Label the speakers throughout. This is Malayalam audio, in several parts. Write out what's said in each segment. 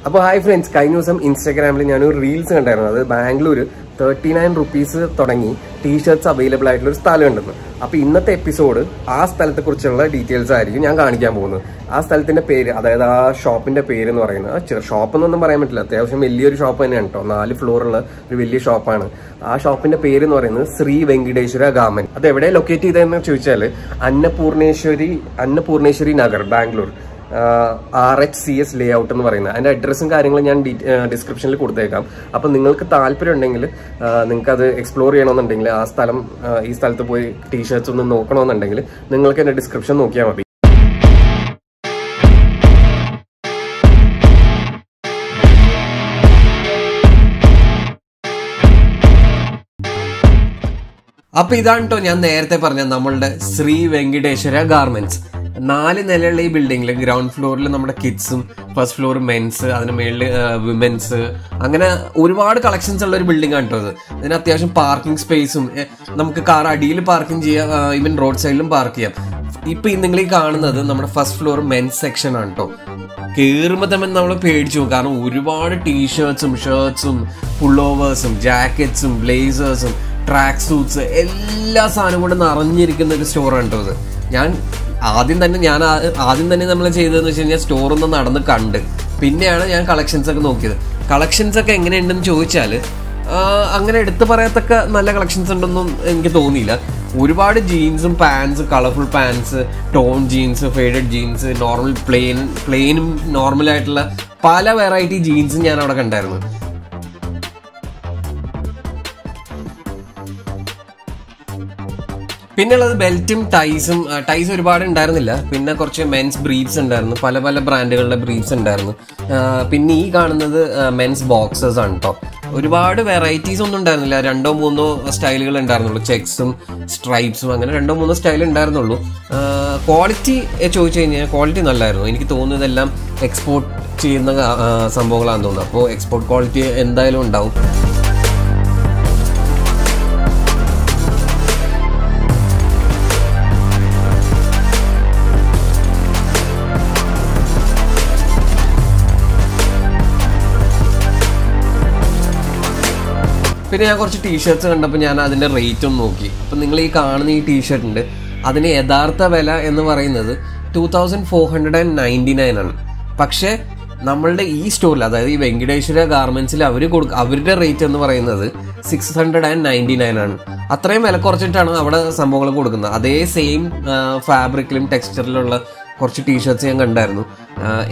Speaker 1: അപ്പോൾ ഹായ് ഫ്രണ്ട്സ്, കഴിഞ്ഞ ദിവസം ഇൻസ്റ്റാഗ്രാമിൽ ഞാനൊരു റീൽസ് കണ്ടായിരുന്നു. അത് ബാംഗ്ലൂർ 39 rupees തുടങ്ങി ടീഷർട്ട്സ് അവൈലബിൾ ആയിട്ടുള്ള ഒരു സ്ഥലം ഉണ്ടെന്ന്. അപ്പോൾ ഇന്നത്തെ എപ്പിസോഡ് ആ സ്ഥലത്തെക്കുറിച്ചുള്ള ഡീറ്റെയിൽസ് ആയിരിക്കും ഞാൻ കാണിക്കാൻ പോകുന്നത്. ആ സ്ഥലത്തിന്റെ പേര്, അതായത് ആ ഷോപ്പിന്റെ പേര് എന്ന് പറയുന്നത്, ഷോപ്പ് എന്നൊന്നും പറയാൻ പറ്റില്ല, അത്യാവശ്യം വലിയൊരു ഷോപ്പ് തന്നെയാണ് കേട്ടോ. 4 ഫ്ലോറുള്ള ഒരു വലിയ ഷോപ്പാണ്. ആ ഷോപ്പിന്റെ പേര് എന്ന് പറയുന്നത് ശ്രീ വെങ്കടേശ്വര ഗാർമെന്റ്. അത് എവിടെ ലൊക്കേറ്റ് ചെയ്തതെന്ന് ചോദിച്ചാൽ അന്നപൂർണേശ്വരി നഗർ, ബാംഗ്ലൂർ, RHCS ലേഔട്ട് എന്ന് പറയുന്നത്. അതിന്റെ അഡ്രസ്സും കാര്യങ്ങളും ഞാൻ ഡിസ്ക്രിപ്ഷനിൽ കൊടുത്തേക്കാം. അപ്പം നിങ്ങൾക്ക് താല്പര്യം ഉണ്ടെങ്കിൽ, നിങ്ങൾക്ക് അത് എക്സ്പ്ലോർ ചെയ്യണമെന്നുണ്ടെങ്കിൽ, ആ സ്ഥലം, ഈ സ്ഥലത്ത് പോയി ടീഷർട്ട്സ് ഒന്ന് നോക്കണമെന്നുണ്ടെങ്കിൽ നിങ്ങൾക്ക് എന്റെ ഡിസ്ക്രിപ്ഷൻ നോക്കിയാൽ മതി. അപ്പൊ ഇതാണ് കേട്ടോ ഞാൻ നേരത്തെ പറഞ്ഞ നമ്മളുടെ ശ്രീ വെങ്കടേശ്വര ഗാർമെന്റ്സ്. 4 നിലയുള്ള ഈ ബിൽഡിംഗിൽ ഗ്രൗണ്ട് ഫ്ലോറിൽ നമ്മുടെ കിഡ്സും, ഫസ്റ്റ് ഫ്ലോർ മെൻസ്, അതിന് മേളിൽ വിമൻസ്, അങ്ങനെ ഒരുപാട് കളക്ഷൻസ് ഉള്ള ഒരു ബിൽഡിംഗ് ആണ് കേട്ടോ. ഇതിന് അത്യാവശ്യം പാർക്കിംഗ് സ്പേസും, നമുക്ക് കാർ അടിയിൽ പാർക്കിംഗ് ചെയ്യാം, ഈവൻ റോഡ് സൈഡിലും പാർക്ക് ചെയ്യാം. ഇപ്പൊ നിങ്ങൾ ഈ കാണുന്നത് നമ്മുടെ ഫസ്റ്റ് ഫ്ലോർ മെൻസ് സെക്ഷൻ ആണ് കേട്ടോ. കയറുമ്പോൾ തന്നെ നമ്മൾ പേടിച്ചു പോകും, കാരണം ഒരുപാട് ടീഷർട്ട്സും, ഷർട്ട്സും, പുള്ളോവേഴ്സും, ജാക്കറ്റ്സും, ബ്ലേസേഴ്സും, ട്രാക്ക് സൂട്ട്സ്, എല്ലാ സാധനവും കൊണ്ട് നിറഞ്ഞിരിക്കുന്ന ഒരു സ്റ്റോറാണ് കേട്ടോ ഇത്. ആദ്യം തന്നെ നമ്മൾ ചെയ്തതെന്ന് വെച്ച് കഴിഞ്ഞാൽ സ്റ്റോറൊന്ന് നടന്ന് കണ്ട് പിന്നെയാണ് ഞാൻ കളക്ഷൻസ് ഒക്കെ നോക്കിയത്. കളക്ഷൻസ് ഒക്കെ എങ്ങനെയുണ്ടെന്ന് ചോദിച്ചാൽ അങ്ങനെ എടുത്തു പറയത്തക്ക നല്ല കളക്ഷൻസ് ഉണ്ടെന്നും എനിക്ക് തോന്നിയില്ല. ഒരുപാട് ജീൻസും pants, colourful pants, torn jeans, faded jeans, normal പ്ലെയിനും നോർമലായിട്ടുള്ള പല വെറൈറ്റി ജീൻസും ഞാൻ അവിടെ കണ്ടായിരുന്നു. പിന്നെ ഉള്ളത് ബെൽറ്റും ടൈസ് ഒരുപാട് ഉണ്ടായിരുന്നില്ല. പിന്നെ കുറച്ച് മെൻസ് ബ്രീഫ്സ് ഉണ്ടായിരുന്നു, പല പല ബ്രാൻഡുകളുടെ ബ്രീഫ്സ് ഉണ്ടായിരുന്നു. പിന്നെ ഈ കാണുന്നത് മെൻസ് ബോക്സേഴ്സ് ആണ് കേട്ടോ. ഒരുപാട് വെറൈറ്റീസ് ഒന്നും ഉണ്ടായിരുന്നില്ല, 2-3 സ്റ്റൈലുകൾ ഉണ്ടായിരുന്നുള്ളൂ. ചെക്സും സ്ട്രൈപ്സും, അങ്ങനെ 2-3 സ്റ്റൈൽ ഉണ്ടായിരുന്നുള്ളൂ. ക്വാളിറ്റി ചോദിച്ചു കഴിഞ്ഞാൽ ക്വാളിറ്റി നല്ലായിരുന്നു. എനിക്ക് തോന്നുന്നു ഇതെല്ലാം എക്സ്പോർട്ട് ചെയ്യുന്ന സംഭവങ്ങളാണെന്ന് തോന്നുന്നു. അപ്പോൾ എക്സ്പോർട്ട് ക്വാളിറ്റി എന്തായാലും ഉണ്ടാവും. പിന്നെ ഞാൻ കുറച്ച് ടീഷർട്ട്സ് കണ്ടപ്പോൾ ഞാൻ അതിൻ്റെ റേറ്റ് ഒന്ന് നോക്കി. അപ്പം നിങ്ങൾ ഈ കാണുന്ന ഈ ടീഷർട്ടുണ്ട്, അതിന് യഥാർത്ഥ വില എന്ന് പറയുന്നത് 2499 ആണ്. പക്ഷേ നമ്മളുടെ ഈ സ്റ്റോറിൽ, അതായത് ഈ വെങ്കടേശ്വര ഗാർമെന്റ്സിൽ അവരുടെ റേറ്റ് എന്ന് പറയുന്നത് 699 ആണ്. അത്രയും വില കുറച്ചിട്ടാണ് അവിടെ സംഭവങ്ങൾ കൊടുക്കുന്നത്. അതേ സെയിം ഫാബ്രിക്കിലും ടെക്സ്ചറിലുള്ള കുറച്ച് ടീഷർട്ട്സ് ഞാൻ കണ്ടായിരുന്നു.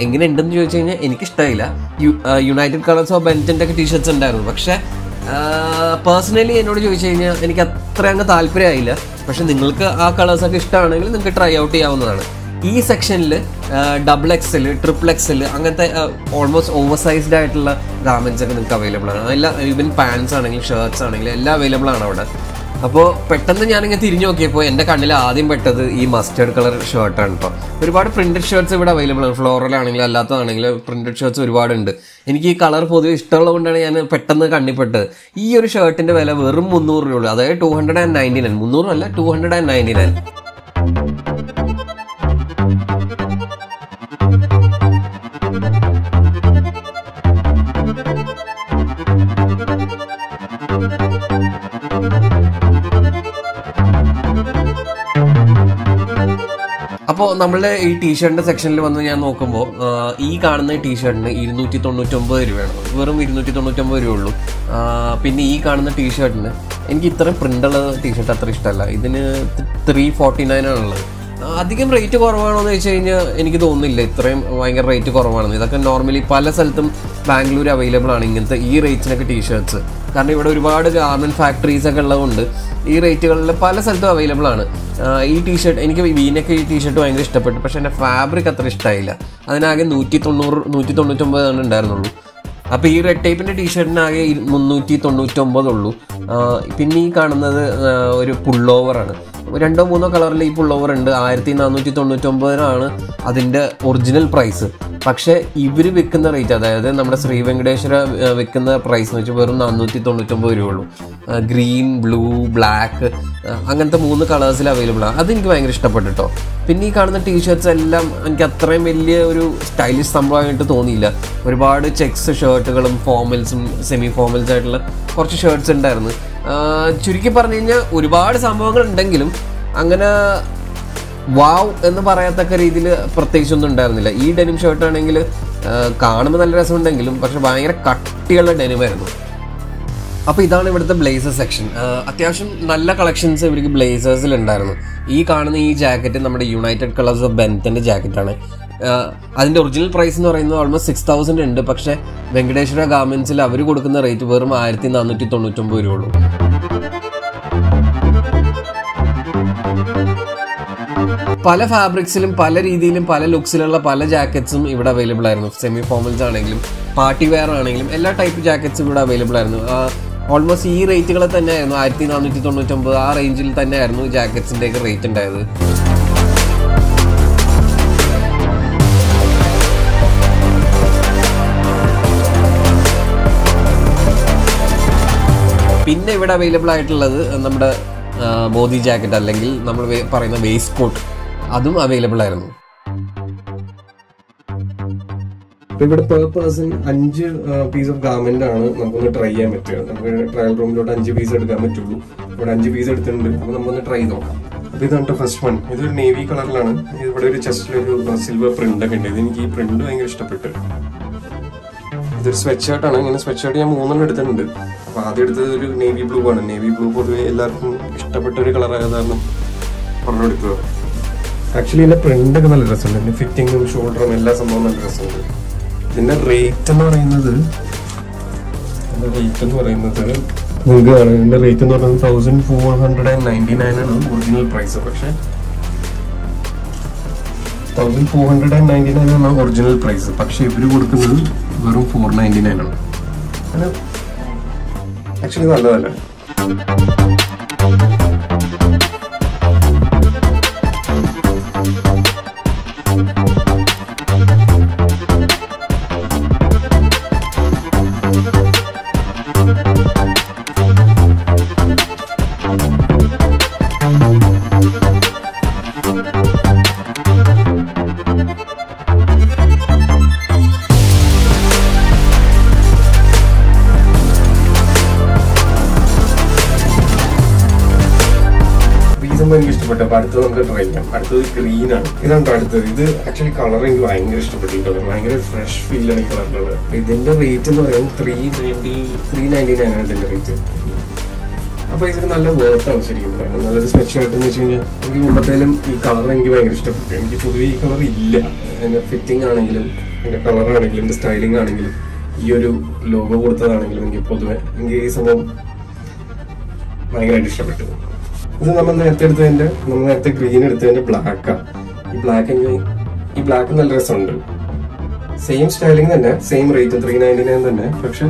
Speaker 1: എങ്ങനെ ഉണ്ടെന്ന് ചോദിച്ചു കഴിഞ്ഞാൽ എനിക്കിഷ്ടമായില്ല. യുണൈറ്റഡ് കളേഴ്സ് ഓഫ് ബെൻറ്റിൻ്റെ ഒക്കെ ടീഷർട്ട്സ് ഉണ്ടായിരുന്നു. പക്ഷേ പേഴ്സണലി എന്നോട് ചോദിച്ചു കഴിഞ്ഞാൽ എനിക്ക് അത്ര അങ്ങ് താല്പര്യമായില്ല. പക്ഷെ നിങ്ങൾക്ക് ആ കളേഴ്സൊക്കെ ഇഷ്ടമാണെങ്കിൽ നിങ്ങൾക്ക് ട്രൈ ഔട്ട് ചെയ്യാവുന്നതാണ്. ഈ സെക്ഷനിൽ XXL, XXL അങ്ങനത്തെ ഓൾമോസ്റ്റ് ഓവർ സൈസ്ഡ് ആയിട്ടുള്ള ഗാർമെന്റ്സ് ഒക്കെ നിങ്ങൾക്ക് അവൈലബിൾ ആണ്. എല്ലാം, ഈവൻ പാൻസ് ആണെങ്കിലും ഷർട്ട്സ് ആണെങ്കിലും എല്ലാം അവൈലബിൾ ആണ് അവിടെ. അപ്പോൾ പെട്ടെന്ന് ഞാനിങ്ങനെ തിരിഞ്ഞു നോക്കിയപ്പോൾ എൻ്റെ കണ്ണിൽ ആദ്യം പെട്ടത് ഈ മസ്റ്റേർഡ് കളർ ഷർട്ടാണ് കേട്ടോ. ഒരുപാട് പ്രിന്റഡ് ഷർട്ട്സ് ഇവിടെ അവൈലബിൾ ആണ്, ഫ്ലോറലാണെങ്കിലും അല്ലാത്തതാണെങ്കിലും പ്രിന്റഡ് ഷർട്ട്സ് ഒരുപാടുണ്ട്. എനിക്ക് ഈ കളർ പൊതുവെ ഇഷ്ടമുള്ളത് കൊണ്ടാണ് ഞാൻ പെട്ടെന്ന് കണ്ണിപ്പെട്ടത്. ഈ ഒരു ഷർട്ടിന്റെ വില വെറും 300 രൂപ, അതായത് 299, 300 അല്ല 299. അപ്പോൾ നമ്മളുടെ ഈ ടീഷർട്ടിന്റെ സെക്ഷനിൽ വന്ന് ഞാൻ നോക്കുമ്പോൾ ഈ കാണുന്ന ടീഷർട്ടിന് 299 രൂപയാണ്, വെറും 299 രൂപ ഉള്ളൂ. പിന്നെ ഈ കാണുന്ന ടീഷർട്ടിന് എനിക്ക് ഇത്രയും പ്രിന്റുള്ള ടീഷർട്ട് അത്ര ഇഷ്ടമല്ല. ഇതിന് 349 ആണുള്ളത്. അധികം റേറ്റ് കുറവാണോ എന്ന് വെച്ച് കഴിഞ്ഞാൽ എനിക്ക് തോന്നുന്നില്ല ഇത്രയും ഭയങ്കര റേറ്റ് കുറവാണെന്ന്. ഇതൊക്കെ നോർമലി പല സ്ഥലത്തും ബാംഗ്ലൂർ അവൈലബിൾ ആണ് ഇങ്ങനത്തെ ഈ റേറ്റിനൊക്കെ ടീഷർട്ട്സ്. കാരണം ഇവിടെ ഒരുപാട് ഗാർമെന്റ് ഫാക്ടറീസ് ഒക്കെ ഉള്ളതുകൊണ്ട് ഈ റേറ്റുകളിൽ പല സ്ഥലത്തും അവൈലബിൾ ആണ്. ഈ ടീഷർട്ട് എനിക്ക് വീനൊക്കെ ഈ ടീഷർട്ട് ഭയങ്കര ഇഷ്ടപ്പെട്ടു. പക്ഷെ എൻ്റെ ഫാബ്രിക് അത്ര ഇഷ്ടമായില്ല. അതിനാകെ 199 ഉണ്ടായിരുന്നുള്ളൂ. അപ്പോൾ ഈ റെഡ് ടൈപ്പിൻ്റെ ടീഷർട്ടിനാകെ 399 ഉള്ളൂ. പിന്നെ ഈ കാണുന്നത് ഒരു പുള്ളോവറാണ്. 2 or 3 കളറിൽ ഈ പുള്ളോവർ ഉണ്ട്. 1499 അതിൻ്റെ ഒറിജിനൽ പ്രൈസ്. പക്ഷേ ഇവർ വിൽക്കുന്ന റേറ്റ്, അതായത് നമ്മുടെ ശ്രീ വെങ്കടേശ്വര വിൽക്കുന്ന പ്രൈസ് എന്ന് വെച്ചാൽ വെറും 499 രൂപയുള്ളൂ. ഗ്രീൻ, ബ്ലൂ, ബ്ലാക്ക് അങ്ങനത്തെ 3 കളേഴ്സിൽ അവൈലബിൾ ആണ്. അതെനിക്ക് ഭയങ്കര ഇഷ്ടപ്പെട്ടു കേട്ടോ. പിന്നെ ഈ കാണുന്ന ടീഷർട്ട്സ് എല്ലാം എനിക്ക് അത്രയും വലിയ ഒരു സ്റ്റൈലിഷ് സംഭവമായിട്ട് തോന്നിയില്ല. ഒരുപാട് ചെക്സ് ഷർട്ടുകളും ഫോർമൽസും സെമി ഫോർമൽസ് ആയിട്ടുള്ള കുറച്ച് ഷർട്ട്സ് ഉണ്ടായിരുന്നു. ചുരുക്കി പറഞ്ഞു കഴിഞ്ഞാൽ ഒരുപാട് സംഭവങ്ങൾ ഉണ്ടെങ്കിലും അങ്ങനെ വാവ് എന്ന് പറയത്തക്ക രീതിയിൽ പ്രത്യേകിച്ചൊന്നും ഉണ്ടായിരുന്നില്ല. ഈ ഡെനിം ഷർട്ടാണെങ്കിൽ കാണുമ്പോൾ നല്ല രസമുണ്ടെങ്കിലും പക്ഷെ ഭയങ്കര കട്ടിയുള്ള ഡെനിമായിരുന്നു. അപ്പോൾ ഇതാണ് ഇവിടുത്തെ ബ്ലേസേഴ്സ് സെക്ഷൻ. അത്യാവശ്യം നല്ല കളക്ഷൻസ് ഇവർക്ക് ബ്ലേസേഴ്സിൽ ഉണ്ടായിരുന്നു. ഈ കാണുന്ന ഈ ജാക്കറ്റ് നമ്മുടെ യുണൈറ്റഡ് കളേഴ്സ് ഓഫ് ബെൻത്തിൻ്റെ ജാക്കറ്റാണ്. അതിൻ്റെ ഒറിജിനൽ പ്രൈസ് എന്ന് പറയുന്നത് ഓൾമോസ്റ്റ് 6000 ഉണ്ട്. പക്ഷേ വെങ്കടേശ്വര ഗാർമെൻറ്റ്സിൽ അവർ കൊടുക്കുന്ന റേറ്റ് വെറും 1499 രൂപയുള്ളൂ. പല ഫാബ്രിക്സിലും പല രീതിയിലും പല ലുക്സിലുള്ള പല ജാക്കറ്റ്സും ഇവിടെ അവൈലബിൾ ആയിരുന്നു. സെമി ഫോർമൽസ് ആണെങ്കിലും പാർട്ടി വെയർ ആണെങ്കിലും എല്ലാ ടൈപ്പ് ജാക്കറ്റ്സും ഇവിടെ അവൈലബിൾ ആയിരുന്നു. ഓൾമോസ്റ്റ് ഈ റേറ്റുകൾ തന്നെയായിരുന്നു. 1499 ആ റേഞ്ചിൽ തന്നെയായിരുന്നു ജാക്കറ്റ്സിൻ്റെയൊക്കെ റേറ്റ് ഉണ്ടായത്. പിന്നെ ഇവിടെ അവൈലബിൾ ആയിട്ടുള്ളത് നമ്മുടെ ബോഡി ജാക്കറ്റ് അല്ലെങ്കിൽ നമ്മൾ പറയുന്ന വേസ്റ്റ് കോട്ട്, അതും അവൈലബിൾ ആയിരുന്നു. ഇവിടെ per person 5 piece of garment ആണ് നമുക്കൊന്ന് ട്രൈ ചെയ്യാൻ പറ്റുക. നമുക്ക് ട്രയൽ റൂമിലോട്ട് 5 പീസ് എടുക്കാൻ പറ്റുള്ളൂ. ഇവിടെ 5 പീസ് എടുത്തിട്ടുണ്ട്. അപ്പോൾ നമുക്കൊന്ന് ട്രൈ നോക്കാം. അപ്പോൾ ഇതാണ് ഫസ്റ്റ് വൺ. ഇതൊരു നേവി കളറിലാണ്. ഇവിടെ ഒരു ചെസ്റ്റിലൊരു സിൽവർ പ്രിന്റ് ഒക്കെ ഉണ്ട്. എനിക്ക് ഈ പ്രിന്റ് ഭയങ്കര ഇഷ്ടപ്പെട്ടു. ഇതൊരു സ്വെറ്റ് ഷർട്ടാണ്. ഇങ്ങനെ സ്വെറ്റ് ഷർട്ട് ഞാൻ 3 എടുത്തിട്ടുണ്ട്. അപ്പോൾ ആദ്യം എടുത്തത് ഒരു നേവി ബ്ലൂ ആണ്. നേവി ബ്ലൂ പൊതുവെ എല്ലാവർക്കും ഇഷ്ടപ്പെട്ട ഒരു കളറായ കാരണം പറഞ്ഞെടുത്തത്. ആക്ച്വലി ഇതിന്റെ പ്രിന്റ് ഒക്കെ നല്ല രസമുണ്ട്. ഇതിന്റെ ഫിറ്റിങ്ങും ഷോൾഡറും എല്ലാ സംഭവം നല്ല രസമുണ്ട്. ഇതിന്റെ റേറ്റ് എന്ന് പറയുന്നത് നിങ്ങൾക്കാണ്. ഇതിന്റെ റേറ്റ് എന്ന് പറയുന്നത് 1499 ആണ് ഒറിജിനൽ പ്രൈസ്. പക്ഷെ 1499 ആണ് ഒറിജിനൽ പ്രൈസ്. പക്ഷെ ഇവര് കൊടുക്കുന്നത് വെറും 499 ആണ്. ആക്ച്വലി നല്ലതല്ല. എനിക്ക് ഇഷ്ടപ്പെട്ടു. അപ്പൊ അടുത്തത് നമുക്ക് ട്രൈ ചെയ്യാം. അടുത്തത് ഗ്രീൻ ആണ്. ഇതാണ് അടുത്തത്. ഇത് ആക്ച്വലി കളർ എനിക്ക് ഭയങ്കര ഇഷ്ടപ്പെട്ടു. ഈ കളർ ഭയങ്കര ഫ്രഷ് ഫീൽ ആണ് ഈ കളറിലുള്ളത്. ഇതിന്റെ റേറ്റ് എന്ന് പറയുന്നത് 399 ആണ് ഇതിന്റെ റേറ്റ്. അപ്പൊ ഇതിന് നല്ല വേർത്താണ് ശരിക്കും. നല്ലൊരു സ്വെറ്റ് ഷർട്ട് എന്ന് വെച്ച് കഴിഞ്ഞാൽ എനിക്ക് മുമ്പത്തേലും ഈ കളർ എനിക്ക് ഭയങ്കര ഇഷ്ടപ്പെട്ടു. എനിക്ക് പൊതുവെ ഈ കളർ ഇല്ല. അതിന്റെ ഫിറ്റിംഗ് ആണെങ്കിലും അതിന്റെ കളർ ആണെങ്കിലും ഇതിന്റെ സ്റ്റൈലിംഗ് ആണെങ്കിലും ഈ ഒരു ലോഗോ കൊടുത്തതാണെങ്കിലും എനിക്ക് പൊതുവെ എനിക്ക് ഈ സംഭവം ഭയങ്കരമായിട്ട് ഇഷ്ടപ്പെട്ടു. ഇത് നമ്മൾ നേരത്തെ ഗ്രീൻ എടുത്തതിന്റെ ബ്ലാക്കാണ്. ഈ ബ്ലാക്ക് നല്ല രസമുണ്ട്. സെയിം സ്റ്റൈലിംഗ് തന്നെ, സെയിം റേറ്റ് 399 തന്നെ. പക്ഷെ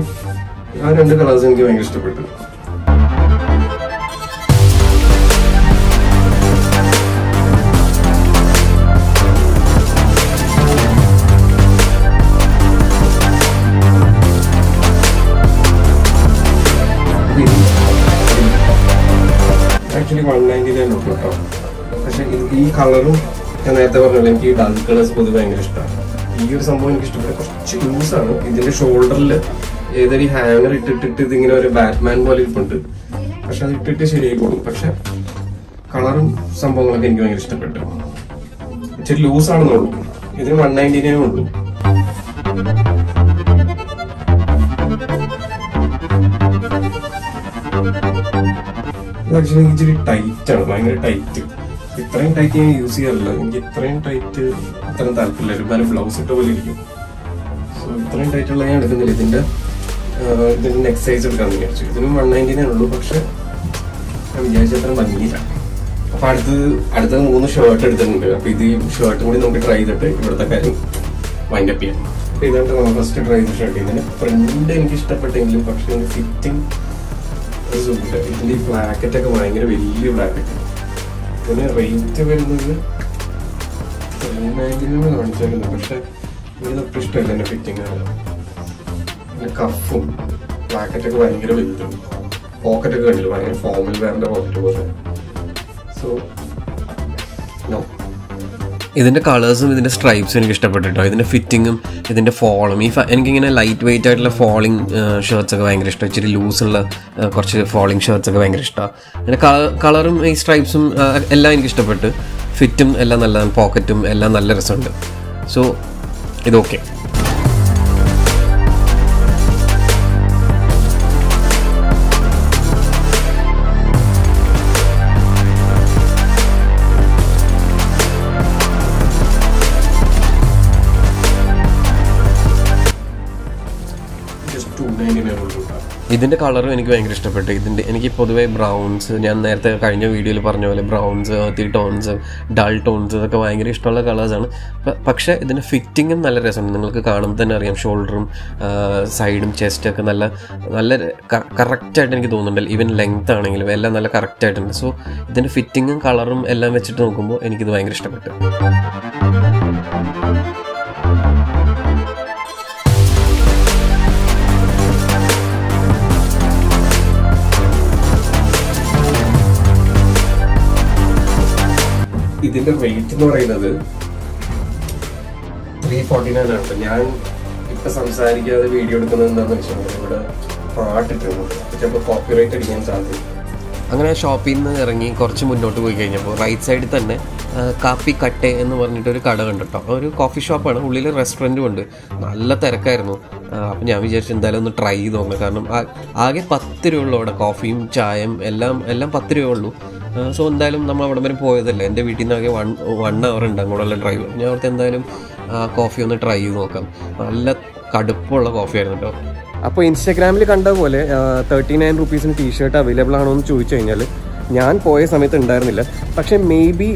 Speaker 1: ആ 2 കളേഴ്സ് എനിക്ക് ഭയങ്കര ഇഷ്ടപ്പെട്ടു. ആക്ച്വലി 199 ഉള്ളൂ കേട്ടോ. പക്ഷെ ഈ കളറും ഞാൻ നേരത്തെ പറഞ്ഞല്ലോ, എനിക്ക് ഈ ഡാർക്ക് കളേഴ്സ് പൊതുവെ ഭയങ്കര ഇഷ്ടമാണ്. ഈ ഒരു സംഭവം എനിക്ക് ഇഷ്ടപ്പെട്ടു. കുറച്ച് ലൂസാണ്. ഇതിന്റെ ഷോൾഡറിൽ ഏതൊരു ഹാങ്ങർ ഇട്ടിട്ട് ഇതിങ്ങനെ ഒരു ബാറ്റ്മാൻ പോലെ ഇരിപ്പുണ്ട്. പക്ഷെ അത് ഇട്ടിട്ട് ശരിയായി പോകും. പക്ഷെ കളറും സംഭവങ്ങളൊക്കെ എനിക്ക് ഭയങ്കര ഇഷ്ടപ്പെട്ടു. ഇച്ചിരി ലൂസാണെന്നുള്ളൂ. ഇതിന് 199 ഉള്ളൂ. ആക്ച്വലി ഇച്ചിരി ടൈറ്റ് ആണ്, ഭയങ്കര ടൈറ്റ്. ഇത്രയും ടൈറ്റ് ഞാൻ യൂസ് ചെയ്യാറില്ല. എനിക്ക് ഇത്രയും ടൈറ്റ് അത്രയും താല്പര്യമില്ല. ഒരു ബ്ലൗസ് ഇട്ട പോലെ ഇരിക്കും. സോ ഇത്രയും ടൈറ്റുള്ള ഞാൻ എടുക്കുന്നില്ല. ഇതിന്റെ നെക്ക് സൈസ് എടുക്കാൻ വിചാരിച്ചു. ഇതിനും 199 ഉള്ളൂ. പക്ഷെ ഞാൻ വിചാരിച്ച അത്ര ഭംഗിയില്ല. അപ്പൊ അടുത്തത് 3 ഷർട്ട് എടുത്തിട്ടുണ്ട്. അപ്പൊ ഇത് ഷർട്ടും കൂടി നമുക്ക് ട്രൈ ചെയ്തിട്ട് ഇവിടുത്തെ കാര്യം വൈൻഡപ്പ് ചെയ്യാം. അപ്പൊ ഇതാണ് ഫസ്റ്റ് ട്രൈ ചെയ്ത ഷർട്ട്. ഇതിന്റെ പ്രിന്റ് എനിക്ക് ഇഷ്ടപ്പെട്ടെങ്കിലും പക്ഷെ ഇതിന്റെ ഫിറ്റിംഗ് ഇതിന്റെ ഈ ബ്ലാക്കറ്റ് ഒക്കെ ഭയങ്കര വലിയ ബ്ലാക്കറ്റ്. ഇതിന് റേറ്റ് വരുന്നത് 799 കാണിച്ചായിരുന്നു. പക്ഷെ ഇതിനൊക്കെ ഇഷ്ടമല്ല എൻ്റെ ഫിറ്റിംഗ് ആണ്. പിന്നെ കഫും പാക്കറ്റൊക്കെ ഭയങ്കര വലുതും പോക്കറ്റൊക്കെ കണ്ടില്ല, ഭയങ്കര ഫോമൽ വെയറിൻ്റെ പോക്കറ്റ് പോലെ. So no. ഇതിൻ്റെ കളേഴ്സും ഇതിൻ്റെ സ്ട്രൈപ്സും എനിക്ക് ഇഷ്ടപ്പെട്ടിട്ടോ. ഇതിൻ്റെ ഫിറ്റിങ്ങും ഇതിൻ്റെ ഫോളും എനിക്കിങ്ങനെ ലൈറ്റ് വെയിറ്റ് ആയിട്ടുള്ള ഫോളിങ് ഷർട്ട്സൊക്കെ ഭയങ്കര ഇഷ്ടം. ഇച്ചിരി ലൂസുള്ള കുറച്ച് ഫോളിങ് ഷർട്ട്സൊക്കെ ഭയങ്കര ഇഷ്ടമാണ്. പിന്നെ കളറും ഈ സ്ട്രൈപ്സും എല്ലാം എനിക്ക് ഇഷ്ടപ്പെട്ട്. ഫിറ്റും എല്ലാം നല്ലതാണ്, പോക്കറ്റും എല്ലാം നല്ല രസമുണ്ട്. സോ ഇതൊക്കെ. ഇതിൻ്റെ കളറും എനിക്ക് ഭയങ്കര ഇഷ്ടപ്പെട്ടു. എനിക്ക് പൊതുവേ ബ്രൗൺസ്, ഞാൻ നേരത്തെ കഴിഞ്ഞ വീഡിയോയിൽ പറഞ്ഞ പോലെ browns, earthy tones, dull tones ഇതൊക്കെ ഭയങ്കര ഇഷ്ടമുള്ള കളേഴ്സാണ്. പക്ഷേ ഇതിൻ്റെ ഫിറ്റിങ്ങും നല്ല രസമുണ്ട്. നിങ്ങൾക്ക് കാണുമ്പോൾ തന്നെ അറിയാം, ഷോൾഡറും സൈഡും ചെസ്റ്റൊക്കെ നല്ല കറക്റ്റായിട്ട് എനിക്ക് തോന്നുന്നുണ്ട്. ഈവൻ ലെങ്ത് ആണെങ്കിലും എല്ലാം നല്ല കറക്റ്റായിട്ടുണ്ട്. സോ ഇതിൻ്റെ ഫിറ്റിങ്ങും കളറും എല്ലാം വെച്ചിട്ട് നോക്കുമ്പോൾ എനിക്കിത് ഭയങ്കര ഇഷ്ടപ്പെട്ടു. ഇതിന്റെ റേറ്റ് എന്ന് പറയുന്നത് 349 ആണ്. ഞാൻ ഇപ്പൊ സംസാരിക്കാതെ വീഡിയോ എടുക്കുന്നത് എന്താണെന്ന് വെച്ചാൽ ഇവിടെ പാട്ടിട്ടുണ്ട്, ചിലപ്പോൾ കോപ്പിറൈറ്റ് അടിക്കാൻ സാധ്യത. അങ്ങനെ ഷോപ്പിൽ നിന്ന് ഇറങ്ങി കുറച്ച് മുന്നോട്ട് പോയി കഴിഞ്ഞപ്പോൾ റൈറ്റ് സൈഡിൽ തന്നെ കാപ്പി കട്ടെ എന്ന് പറഞ്ഞിട്ടൊരു കട കണ്ടിട്ടോ. ഒരു കോഫി ഷോപ്പാണ്, ഉള്ളിൽ റെസ്റ്റോറൻറ്റും ഉണ്ട്. നല്ല തിരക്കായിരുന്നു. അപ്പം ഞാൻ വിചാരിച്ചു എന്തായാലും ഒന്ന് ട്രൈ ചെയ്ത് നോക്കണം. കാരണം ആകെ 10 രൂപ ഉള്ളൂ അവിടെ. കോഫിയും ചായയും എല്ലാം 10 രൂപ ഉള്ളൂ. സോ എന്തായാലും നമ്മൾ അവിടെ വരെ പോയതല്ലേ, എൻ്റെ വീട്ടിൽ നിന്നാകെ 1 അവർ ഉണ്ട് അങ്ങോട്ടുള്ള ഡ്രൈവ്. ഞാൻ അവിടുത്തെ എന്തായാലും കോഫി ഒന്ന് ട്രൈ ചെയ്ത് നോക്കാം. നല്ല കടുപ്പമുള്ള കോഫി ആയിരുന്നു കേട്ടോ. അപ്പോൾ ഇൻസ്റ്റാഗ്രാമിൽ കണ്ട പോലെ 39 റുപ്പീസിന് ടീഷർട്ട് അവൈലബിൾ ആണോ എന്ന് ചോദിച്ചു കഴിഞ്ഞാൽ ഞാൻ പോയ സമയത്ത് ഉണ്ടായിരുന്നില്ല. പക്ഷേ മേ ബി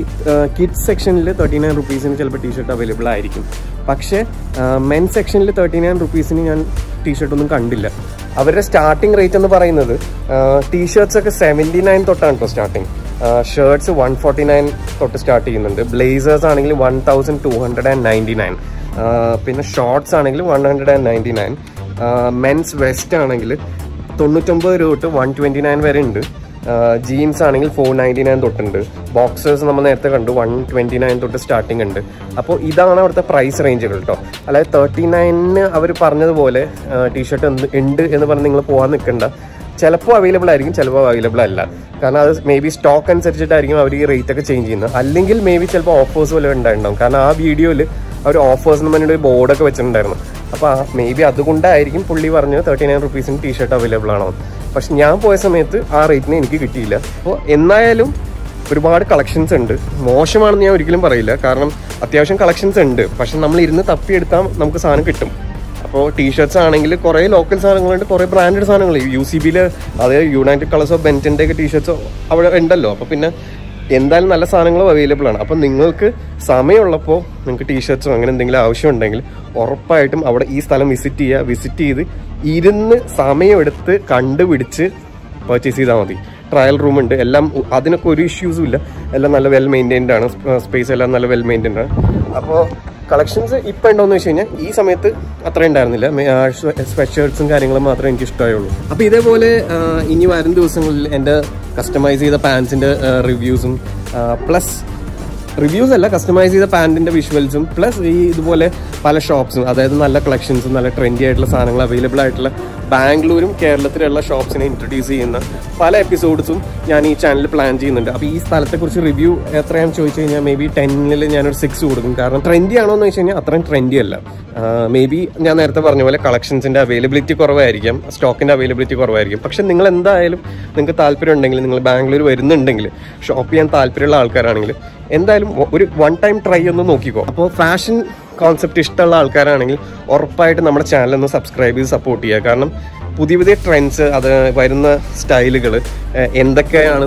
Speaker 1: കിഡ്സ് സെക്ഷനിൽ 39 റുപ്പീസിന് ചിലപ്പോൾ ടീഷർട്ട് അവൈലബിൾ ആയിരിക്കും. പക്ഷേ മെൻ സെക്ഷനിൽ 39 റുപ്പീസിന് ഞാൻ ടീഷർട്ടൊന്നും കണ്ടില്ല. അവരുടെ സ്റ്റാർട്ടിംഗ് റേറ്റ് എന്ന് പറയുന്നത് ടീഷർട്ട്സൊക്കെ 79 തൊട്ടാണ് കേട്ടോ സ്റ്റാർട്ടിങ്. ഷർട്ട്സ് 149 തൊട്ട് സ്റ്റാർട്ട് ചെയ്യുന്നുണ്ട്. ബ്ലേസേഴ്സ് ആണെങ്കിൽ 1299. പിന്നെ ഷോർട്ട്സ് ആണെങ്കിൽ 199. മെൻസ് വെസ്റ്റ് ആണെങ്കിൽ 99 രൂപ തൊട്ട് 129 വരെ ഉണ്ട്. ജീൻസ് ആണെങ്കിൽ 499 തൊട്ടുണ്ട്. ബോക്സേഴ്സ് നമ്മൾ നേരത്തെ കണ്ടു 129 തൊട്ട് സ്റ്റാർട്ടിംഗ് ഉണ്ട്. അപ്പോൾ ഇതാണ് അവിടുത്തെ പ്രൈസ് റേഞ്ചുകൾ കേട്ടോ. അതായത് 39 അവർ പറഞ്ഞതുപോലെ ടീഷർട്ട് ഉണ്ട് എന്ന് പറഞ്ഞ് നിങ്ങൾ പോകാൻ നിൽക്കണ്ട. ചിലപ്പോൾ അവൈലബിൾ ആയിരിക്കും, ചിലപ്പോൾ അവൈലബിൾ അല്ല. കാരണം അത് മേ ബി സ്റ്റോക്ക് അനുസരിച്ചിട്ടായിരിക്കും അവർ ഈ റേറ്റ് ഒക്കെ ചേഞ്ച് ചെയ്യുന്നത്. അല്ലെങ്കിൽ മേ ബി ചിലപ്പോൾ ഓഫേഴ്സ് പോലെ ഉണ്ടായിട്ടുണ്ടാവും. കാരണം ആ വീഡിയോയിൽ അവർ ഓഫേഴ്സ് എന്ന് പറഞ്ഞിട്ട് ഒരു ബോർഡൊക്കെ വെച്ചിട്ടുണ്ടായിരുന്നു. അപ്പോൾ മേ ബി അതുകൊണ്ടായിരിക്കും പുള്ളി പറഞ്ഞത് 39 റുപ്പീസിന് ടീഷർട്ട് അവൈലബിൾ ആണോ. പക്ഷെ ഞാൻ പോയ സമയത്ത് ആ റേറ്റിന് എനിക്ക് കിട്ടിയില്ല. അപ്പോൾ എന്നായാലും ഒരുപാട് കളക്ഷൻസ് ഉണ്ട്. മോശമാണെന്ന് ഞാൻ ഒരിക്കലും പറയില്ല, കാരണം അത്യാവശ്യം കളക്ഷൻസ് ഉണ്ട്. പക്ഷെ നമ്മൾ ഇരുന്ന് തപ്പിയെടുത്താൽ നമുക്ക് സാധനം കിട്ടും. അപ്പോൾ ടീഷർട്ട്സ് ആണെങ്കിൽ കുറേ ലോക്കൽ സാധനങ്ങളുണ്ട്, കുറേ ബ്രാൻഡഡ് സാധനങ്ങൾ. UCBയിൽ അതായത് യുണൈറ്റഡ് കളേഴ്സ് ഓഫ് ബെൻറ്റൻ്റെ ഒക്കെ ടീഷർട്ട്സ് അവിടെ ഉണ്ടല്ലോ. അപ്പോൾ പിന്നെ എന്തായാലും നല്ല സാധനങ്ങളും അവൈലബിൾ ആണ്. അപ്പം നിങ്ങൾക്ക് സമയമുള്ളപ്പോൾ നിങ്ങൾക്ക് ടീഷർട്ട്സോ അങ്ങനെ എന്തെങ്കിലും ആവശ്യമുണ്ടെങ്കിൽ ഉറപ്പായിട്ടും അവിടെ ഈ സ്ഥലം വിസിറ്റ് ചെയ്ത് ഇരുന്ന് സമയമെടുത്ത് കണ്ടുപിടിച്ച് പർച്ചേസ് ചെയ്താൽ മതി. ട്രയൽ റൂം ഉണ്ട്, എല്ലാം അതിനൊക്കെ ഒരു ഇഷ്യൂസും ഇല്ല. എല്ലാം നല്ല വെൽ മെയിൻറ്റൈൻഡ് ആണ്, സ്പേസ് എല്ലാം നല്ല വെൽ മെയിൻറ്റൈൻഡ് ആണ്. അപ്പോൾ കളക്ഷൻസ് ഇപ്പം ഉണ്ടോയെന്ന് വെച്ച് കഴിഞ്ഞാൽ ഈ സമയത്ത് അത്ര ഉണ്ടായിരുന്നില്ല. സ്വെറ്റ് ഷർട്ട്സും കാര്യങ്ങളും മാത്രമേ എനിക്ക് ഇഷ്ടമായുള്ളൂ. അപ്പോൾ ഇതേപോലെ ഇനി വരും ദിവസങ്ങളിൽ എൻ്റെ കസ്റ്റമൈസ് ചെയ്ത പാൻസിൻ്റെ റിവ്യൂസും പ്ലസ് റിവ്യൂസ് അല്ല, കസ്റ്റമൈസ് ചെയ്ത പാൻറ്റിൻ്റെ വിഷ്വൽസും പ്ലസ് ഈ ഇതുപോലെ പല ഷോപ്സും, അതായത് നല്ല കളക്ഷൻസും നല്ല ട്രെൻഡി ആയിട്ടുള്ള സാധനങ്ങൾ അവൈലബിൾ ആയിട്ടുള്ള ബാംഗ്ലൂരും കേരളത്തിലുള്ള ഷോപ്സിനെ ഇൻട്രൊഡ്യൂസ് ചെയ്യുന്ന പല എപ്പിസോഡ്സും ഞാൻ ഈ ചാനലിൽ പ്ലാൻ ചെയ്യുന്നുണ്ട്. അപ്പോൾ ഈ സ്ഥലത്തെക്കുറിച്ച് റിവ്യൂ എത്രയാണെന്ന് ചോദിച്ചു കഴിഞ്ഞാൽ മേ ബി 10ൽ ഞാനൊരു 6 കൊടുക്കും. കാരണം ട്രെൻഡി ആണോ എന്ന് വെച്ച് കഴിഞ്ഞാൽ അത്രയും ട്രെൻഡി അല്ല. മേ ബി ഞാൻ നേരത്തെ പറഞ്ഞ പോലെ കളക്ഷൻസിൻ്റെ അവൈലബിലിറ്റി കുറവായിരിക്കും, സ്റ്റോക്കിൻ്റെ അവൈലബിലിറ്റി കുറവായിരിക്കും. പക്ഷെ നിങ്ങൾ എന്തായാലും നിങ്ങൾക്ക് താല്പര്യം ഉണ്ടെങ്കിൽ, നിങ്ങൾ ബാംഗ്ലൂർ വരുന്നുണ്ടെങ്കിൽ, ഷോപ്പ് ചെയ്യാൻ താല്പര്യമുള്ള ആൾക്കാരാണെങ്കിൽ എന്തായാലും ഒരു 1 ടൈം ട്രൈ ഒന്ന് നോക്കിക്കോ. അപ്പോൾ ഫാഷൻ
Speaker 2: കോൺസെപ്റ്റ് ഇഷ്ടമുള്ള ആൾക്കാരാണെങ്കിൽ ഉറപ്പായിട്ട് നമ്മുടെ ചാനൽ ഒന്ന് സബ്സ്ക്രൈബ് ചെയ്ത് സപ്പോർട്ട് ചെയ്യുക. കാരണം പുതിയ പുതിയ ട്രെൻഡ്സ്, അത് വരുന്ന സ്റ്റൈലുകൾ എന്തൊക്കെയാണ്,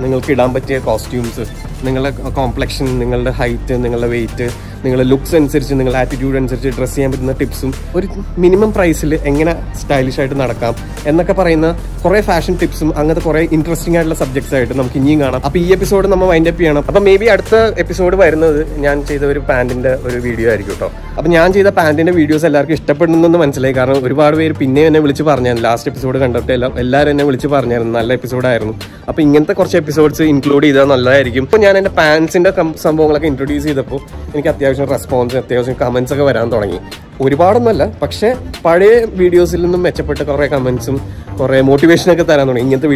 Speaker 2: നിങ്ങൾക്ക് ഇടാൻ പറ്റിയ കോസ്റ്റ്യൂംസ്, നിങ്ങളുടെ കോംപ്ലക്ഷൻ, നിങ്ങളുടെ ഹൈറ്റ്, നിങ്ങളുടെ വെയിറ്റ്, നിങ്ങളുടെ ലുക്സ് അനുസരിച്ച്, നിങ്ങളുടെ ആറ്റിറ്റ്യൂഡ് അനുസരിച്ച് ഡ്രസ്സ് ചെയ്യാൻ പറ്റുന്ന ടിപ്സും ഒരു മിനിമം പ്രൈസിൽ എങ്ങനെ സ്റ്റൈലിഷ് ആയിട്ട് നടക്കാം എന്നൊക്കെ പറയുന്ന കുറേ ഫാഷൻ ടിപ്സും അങ്ങനത്തെ കുറേ ഇൻട്രസ്റ്റിംഗ് ആയിട്ടുള്ള സബ്ജക്ട്സ് ആയിട്ട് നമുക്ക് ഇനിയും കാണാം. അപ്പോൾ ഈ എപ്പിസോഡ് നമ്മൾ വൈൻഡ് അപ്പ് ചെയ്യണം. അപ്പോൾ മേ ബി അടുത്ത എപ്പിസോഡ് വരുന്നത് ഞാൻ ചെയ്ത ഒരു പാൻറ്റിൻ്റെ ഒരു വീഡിയോ ആയിരിക്കും കേട്ടോ. അപ്പോൾ ഞാൻ ചെയ്ത പാൻറ്റിൻ്റെ വീഡിയോസ് എല്ലാവർക്കും ഇഷ്ടപ്പെടുന്നെന്ന് മനസ്സിലായി. കാരണം ഒരുപാട് പേര് പിന്നെ എന്നെ വിളിച്ച് പറഞ്ഞായിരുന്നു, ലാസ്റ്റ് എപ്പിസോഡ് കണ്ടിട്ട് എല്ലാവരും എന്നെ വിളിച്ച് പറഞ്ഞായിരുന്നു നല്ല എപ്പിസോഡായിരുന്നു. അപ്പോൾ ഇങ്ങനത്തെ കുറച്ച് എപ്പിസോഡ്സ് ഇൻക്ലൂഡ് ചെയ്താൽ നല്ലതായിരിക്കും. ഇപ്പോൾ ഞാൻ എൻ്റെ പാൻസിൻ്റെ സംഭവങ്ങളൊക്കെ ഇൻട്രൊഡ്യൂസ് ചെയ്തപ്പോൾ എനിക്ക് അത്യാവശ്യം റെസ്പോൺസ്, അത്യാവശ്യം കമൻസ് ഒക്കെ വരാൻ തുടങ്ങി. ഒരുപാടൊന്നുമല്ല, പക്ഷേ പഴയ വീഡിയോസിൽ നിന്നും മെച്ചപ്പെട്ട കുറേ കമൻസും കുറേ മോട്ടിവേഷനൊക്കെ തരാൻ തുടങ്ങി. ഇങ്ങനത്തെ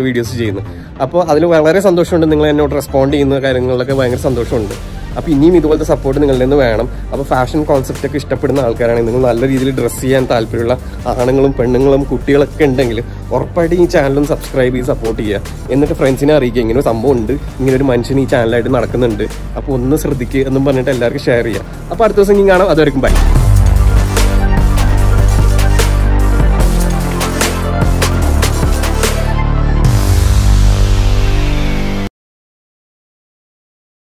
Speaker 2: വീഡിയോസ് ചെയ്യുന്നു. അപ്പോൾ അതിൽ വളരെ സന്തോഷമുണ്ട്. നിങ്ങൾ എന്നോട് റെസ്പോണ്ട് ചെയ്യുന്ന കാര്യങ്ങളിലൊക്കെ ഭയങ്കര സന്തോഷമുണ്ട്. അപ്പോൾ ഇനിയും ഇതുപോലത്തെ സപ്പോർട്ട് നിങ്ങളിൽ നിന്ന് വേണം. അപ്പോൾ ഫാഷൻ കോൺസെപ്റ്റൊക്കെ ഇഷ്ടപ്പെടുന്ന ആൾക്കാരാണെങ്കിൽ, നിങ്ങൾ നല്ല രീതിയിൽ ഡ്രസ്സ് ചെയ്യാൻ താല്പര്യമുള്ള ആണുങ്ങളും പെണ്ണുങ്ങളും കുട്ടികളൊക്കെ ഉണ്ടെങ്കിൽ ഉറപ്പായിട്ട് ഈ ചാനലും സബ്സ്ക്രൈബ് ചെയ്ത് സപ്പോർട്ട് ചെയ്യുക. എന്നിട്ട് ഫ്രണ്ട്സിനെ അറിയിക്കുക ഇങ്ങനെ ഒരു സംഭവം ഉണ്ട്, ഇങ്ങനെ ഒരു മനുഷ്യൻ ഈ ചാനലായിട്ട് നടക്കുന്നുണ്ട്, അപ്പോൾ ഒന്ന് ശ്രദ്ധിക്കുക എന്നും പറഞ്ഞിട്ട് എല്ലാവർക്കും ഷെയർ ചെയ്യുക. അപ്പോൾ അടുത്ത ദിവസം ഇനി കാണാം. അതുവരെയും ബൈ.